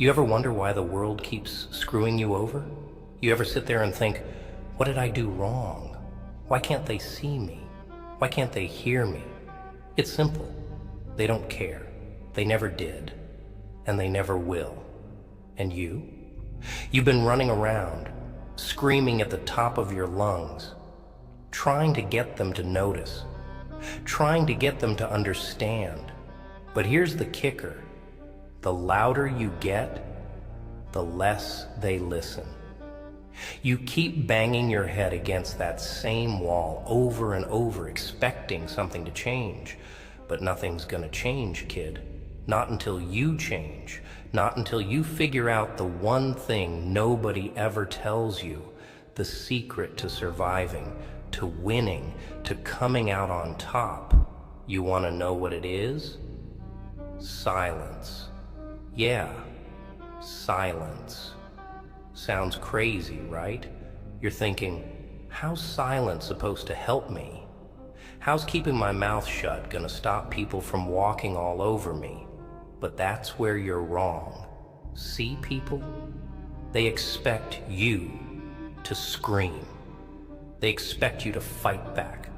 You ever wonder why the world keeps screwing you over? You ever sit there and think, what did I do wrong? Why can't they see me? Why can't they hear me? It's simple. They don't care. They never did. And they never will. And you? You've been running around, screaming at the top of your lungs, trying to get them to notice, trying to get them to understand. But here's the kicker. The louder you get, the less they listen. You keep banging your head against that same wall over and over, expecting something to change. But nothing's gonna change, kid. Not until you change. Not until you figure out the one thing nobody ever tells you, the secret to surviving, to winning, to coming out on top. You wanna know what it is? Silence. Yeah, silence. Sounds crazy, right? You're thinking, how's silence supposed to help me? How's keeping my mouth shut gonna stop people from walking all over me? But that's where you're wrong. See, people? They expect you to scream. They expect you to fight back.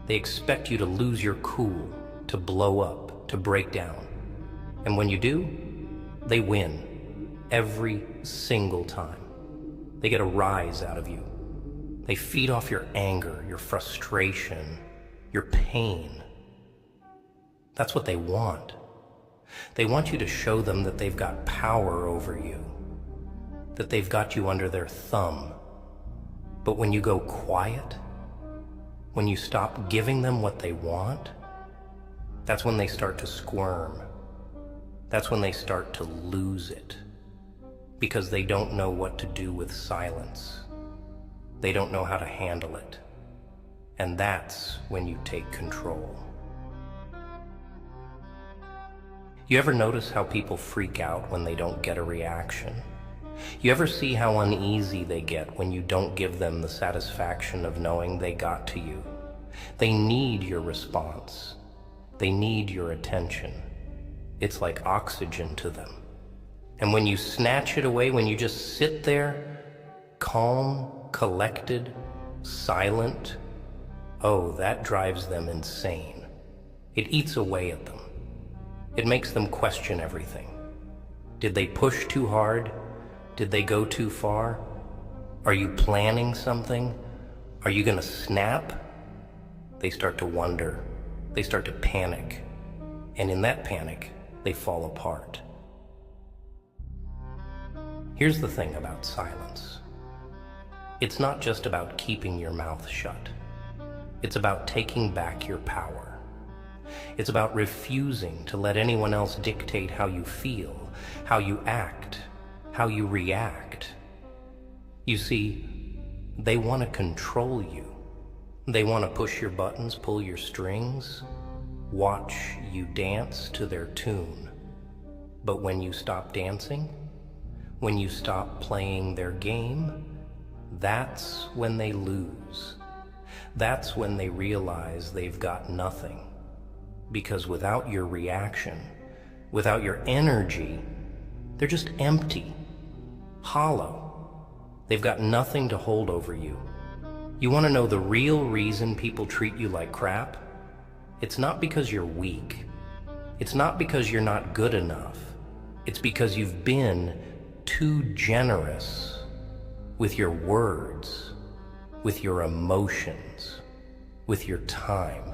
They expect you to lose your cool, to blow up, to break down. And when you do, they win every single time. They get a rise out of you. They feed off your anger, your frustration, your pain. That's what they want. They want you to show them that they've got power over you, that they've got you under their thumb. But when you go quiet, when you stop giving them what they want, that's when they start to squirm. That's when they start to lose it, because they don't know what to do with silence. They don't know how to handle it. And that's when you take control. You ever notice how people freak out when they don't get a reaction? You ever see how uneasy they get when you don't give them the satisfaction of knowing they got to you? They need your response. They need your attention. It's like oxygen to them. And when you snatch it away, when you just sit there, calm, collected, silent, oh, that drives them insane. It eats away at them. It makes them question everything. Did they push too hard? Did they go too far? Are you planning something? Are you gonna snap? They start to wonder. They start to panic. And in that panic, they fall apart. Here's the thing about silence. It's not just about keeping your mouth shut. It's about taking back your power. It's about refusing to let anyone else dictate how you feel, how you act, how you react. You see, they want to control you. They want to push your buttons, pull your strings, watch you dance to their tune. But when you stop dancing, when you stop playing their game, that's when they lose. That's when they realize they've got nothing. Because without your reaction, without your energy, they're just empty, hollow. They've got nothing to hold over you. You want to know the real reason people treat you like crap? It's not because you're weak. It's not because you're not good enough. It's because you've been too generous with your words, with your emotions, with your time.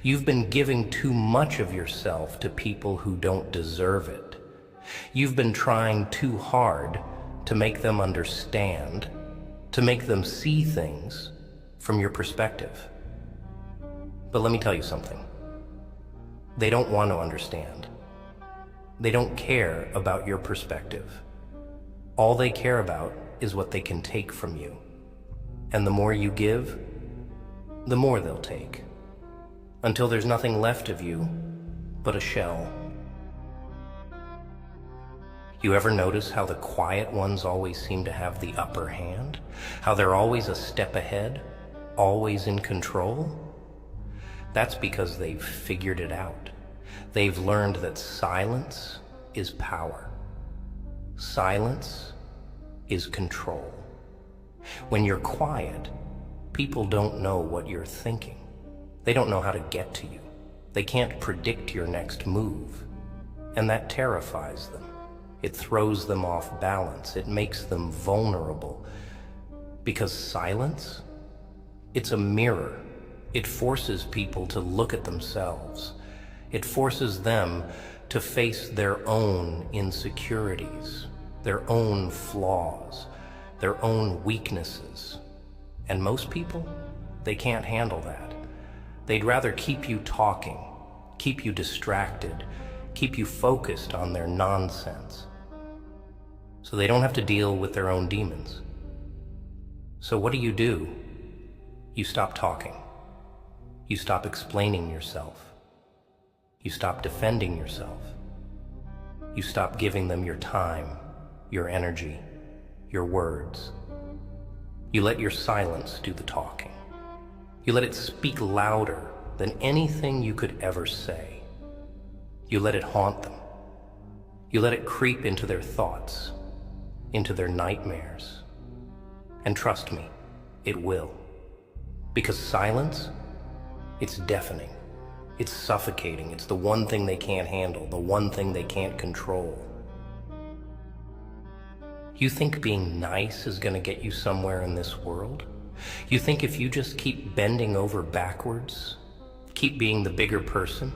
You've been giving too much of yourself to people who don't deserve it. You've been trying too hard to make them understand, to make them see things from your perspective. But let me tell you something. They don't want to understand. They don't care about your perspective. All they care about is what they can take from you. And the more you give, the more they'll take. Until there's nothing left of you but a shell. You ever notice how the quiet ones always seem to have the upper hand? How they're always a step ahead, always in control? That's because they've figured it out. They've learned that silence is power. Silence is control. When you're quiet, people don't know what you're thinking. They don't know how to get to you. They can't predict your next move. And that terrifies them. It throws them off balance. It makes them vulnerable. Because silence, it's a mirror. It forces people to look at themselves. It forces them to face their own insecurities, their own flaws, their own weaknesses. And most people, they can't handle that. They'd rather keep you talking, keep you distracted, keep you focused on their nonsense, so they don't have to deal with their own demons. So what do? You stop talking. You stop explaining yourself. You stop defending yourself. You stop giving them your time, your energy, your words. You let your silence do the talking. You let it speak louder than anything you could ever say. You let it haunt them. You let it creep into their thoughts, into their nightmares. And trust me, it will. Because silence, it's deafening. It's suffocating. It's the one thing they can't handle, the one thing they can't control. You think being nice is going to get you somewhere in this world? You think if you just keep bending over backwards, keep being the bigger person,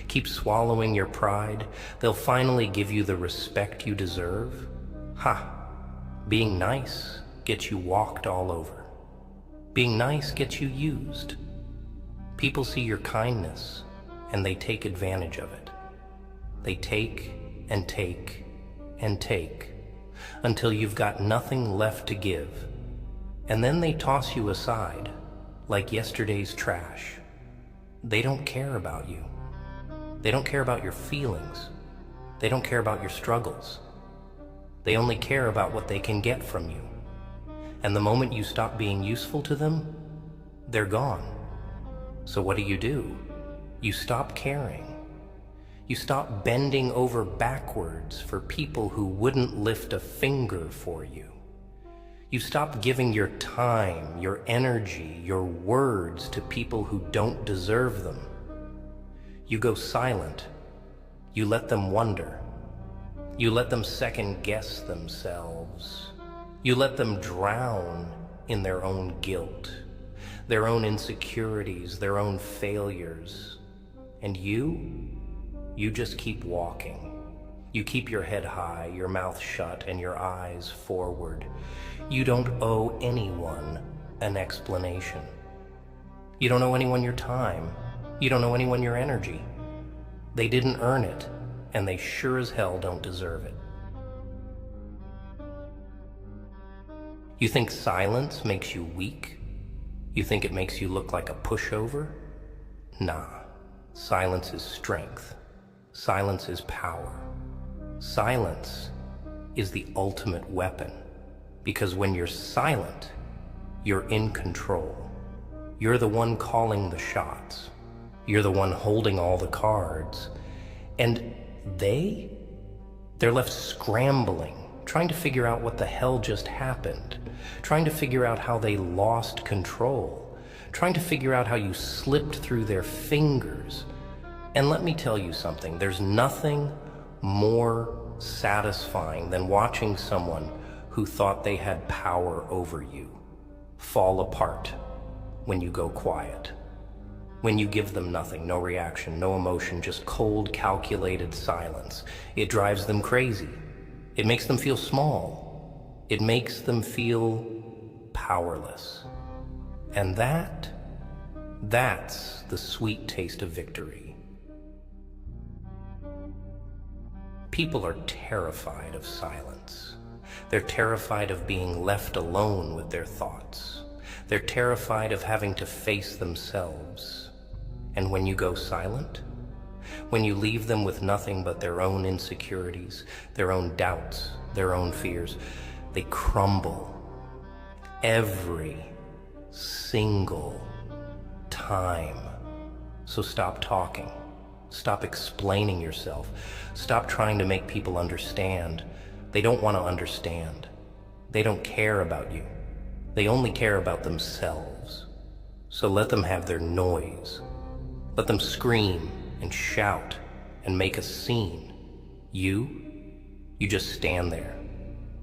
keep swallowing your pride, they'll finally give you the respect you deserve? Ha! Being nice gets you walked all over. Being nice gets you used. People see your kindness and they take advantage of it. They take and take and take until you've got nothing left to give. And then they toss you aside like yesterday's trash. They don't care about you. They don't care about your feelings. They don't care about your struggles. They only care about what they can get from you. And the moment you stop being useful to them, they're gone. So what do? You stop caring. You stop bending over backwards for people who wouldn't lift a finger for you. You stop giving your time, your energy, your words to people who don't deserve them. You go silent. You let them wonder. You let them second-guess themselves. You let them drown in their own guilt, their own insecurities, their own failures. And you just keep walking. You keep your head high, your mouth shut, and your eyes forward. You don't owe anyone an explanation. You don't owe anyone your time. You don't owe anyone your energy. They didn't earn it, and they sure as hell don't deserve it. You think silence makes you weak? You think it makes you look like a pushover? Nah. Silence is strength. Silence is power. Silence is the ultimate weapon. Because when you're silent, you're in control. You're the one calling the shots. You're the one holding all the cards. And they're left scrambling, trying to figure out what the hell just happened, trying to figure out how they lost control, trying to figure out how you slipped through their fingers. And let me tell you something, there's nothing more satisfying than watching someone who thought they had power over you fall apart when you go quiet. When you give them nothing, no reaction, no emotion, just cold, calculated silence. It drives them crazy. It makes them feel small. It makes them feel powerless. And that's the sweet taste of victory. People are terrified of silence. They're terrified of being left alone with their thoughts. They're terrified of having to face themselves. And when you go silent, when you leave them with nothing but their own insecurities, their own doubts, their own fears, they crumble every single time. So stop talking. Stop explaining yourself. Stop trying to make people understand. They don't want to understand. They don't care about you. They only care about themselves. So let them have their noise. Let them scream and shout and make a scene. You just stand there,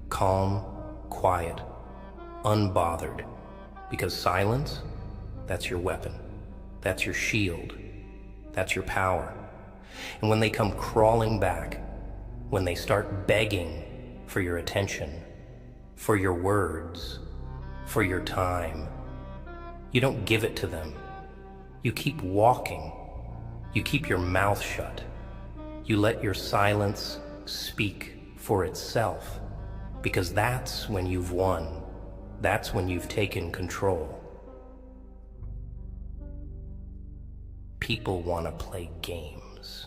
calm, quiet, unbothered, because silence, that's your weapon. That's your shield. That's your power. And when they come crawling back, when they start begging for your attention, for your words, for your time, you don't give it to them. You keep walking. You keep your mouth shut. You let your silence speak for itself, because that's when you've won. That's when you've taken control. People want to play games.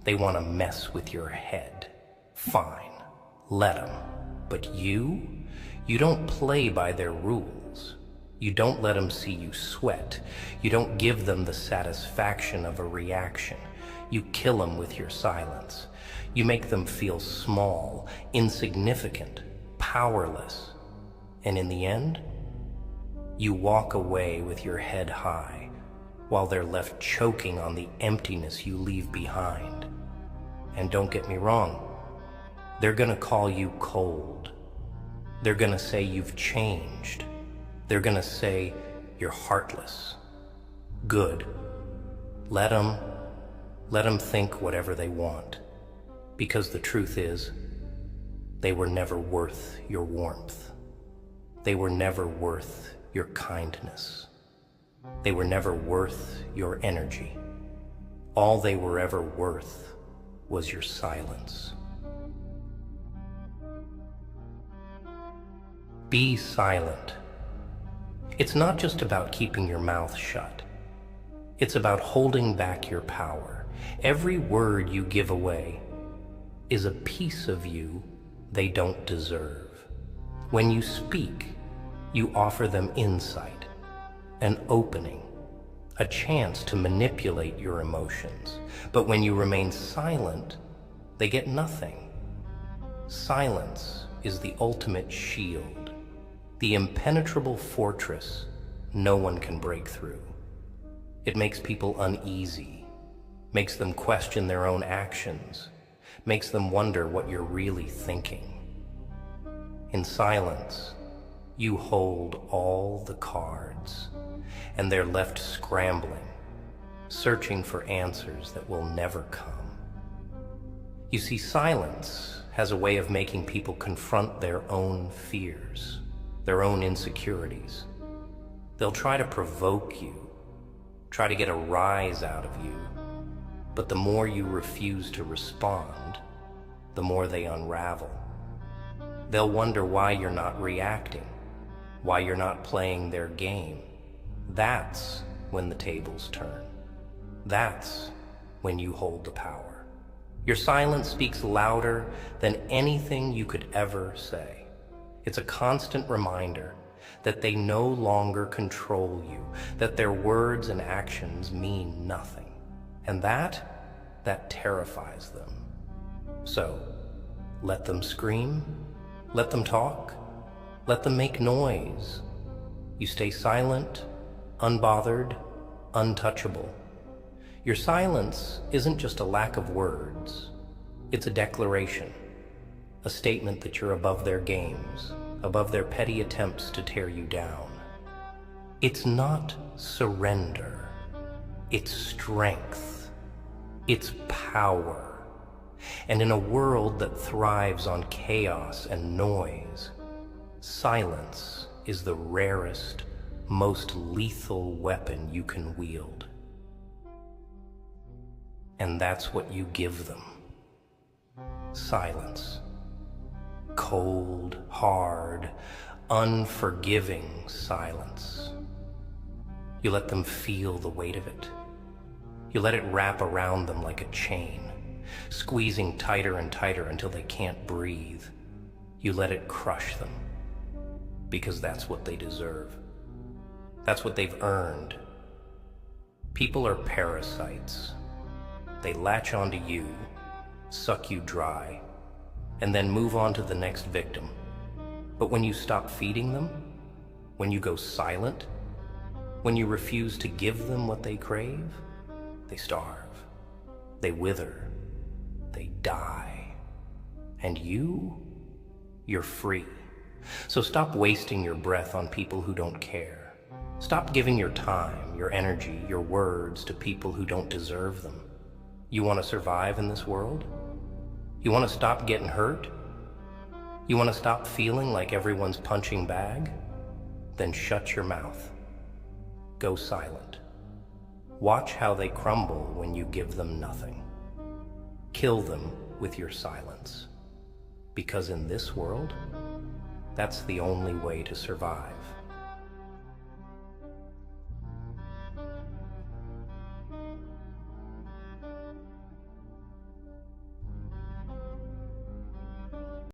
They want to mess with your head. Fine, let them. But you don't play by their rules. You don't let them see you sweat. You don't give them the satisfaction of a reaction. You kill them with your silence. You make them feel small, insignificant, powerless. And in the end, you walk away with your head high, while they're left choking on the emptiness you leave behind. And don't get me wrong, they're gonna call you cold. They're gonna say you've changed. They're gonna say you're heartless. Good. Let them think whatever they want. Because the truth is, they were never worth your warmth. They were never worth your kindness. They were never worth your energy. All they were ever worth was your silence. Be silent. It's not just about keeping your mouth shut. It's about holding back your power. Every word you give away is a piece of you they don't deserve. When you speak, you offer them insight, an opening, a chance to manipulate your emotions. But when you remain silent, they get nothing. Silence is the ultimate shield, the impenetrable fortress no one can break through. It makes people uneasy, makes them question their own actions, makes them wonder what you're really thinking. In silence, you hold all the cards, and they're left scrambling, searching for answers that will never come. You see, silence has a way of making people confront their own fears, their own insecurities. They'll try to provoke you, try to get a rise out of you, but the more you refuse to respond, the more they unravel. They'll wonder why you're not reacting, why you're not playing their game. That's when the tables turn. That's when you hold the power. Your silence speaks louder than anything you could ever say. It's a constant reminder that they no longer control you, that their words and actions mean nothing. And that terrifies them. So, let them scream, let them talk, let them make noise. You stay silent, unbothered, untouchable. Your silence isn't just a lack of words. It's a declaration, a statement that you're above their games, above their petty attempts to tear you down. It's not surrender. It's strength. It's power. And in a world that thrives on chaos and noise, silence is the rarest, most lethal weapon you can wield. And that's what you give them. Silence. Cold, hard, unforgiving silence. You let them feel the weight of it. You let it wrap around them like a chain, squeezing tighter and tighter until they can't breathe. You let it crush them, because that's what they deserve. That's what they've earned. People are parasites. They latch onto you, suck you dry, and then move on to the next victim. But when you stop feeding them, when you go silent, when you refuse to give them what they crave, they starve, they wither, they die. And you're free. So stop wasting your breath on people who don't care. Stop giving your time, your energy, your words to people who don't deserve them. You want to survive in this world? You want to stop getting hurt? You want to stop feeling like everyone's punching bag? Then shut your mouth. Go silent. Watch how they crumble when you give them nothing. Kill them with your silence. Because in this world, that's the only way to survive.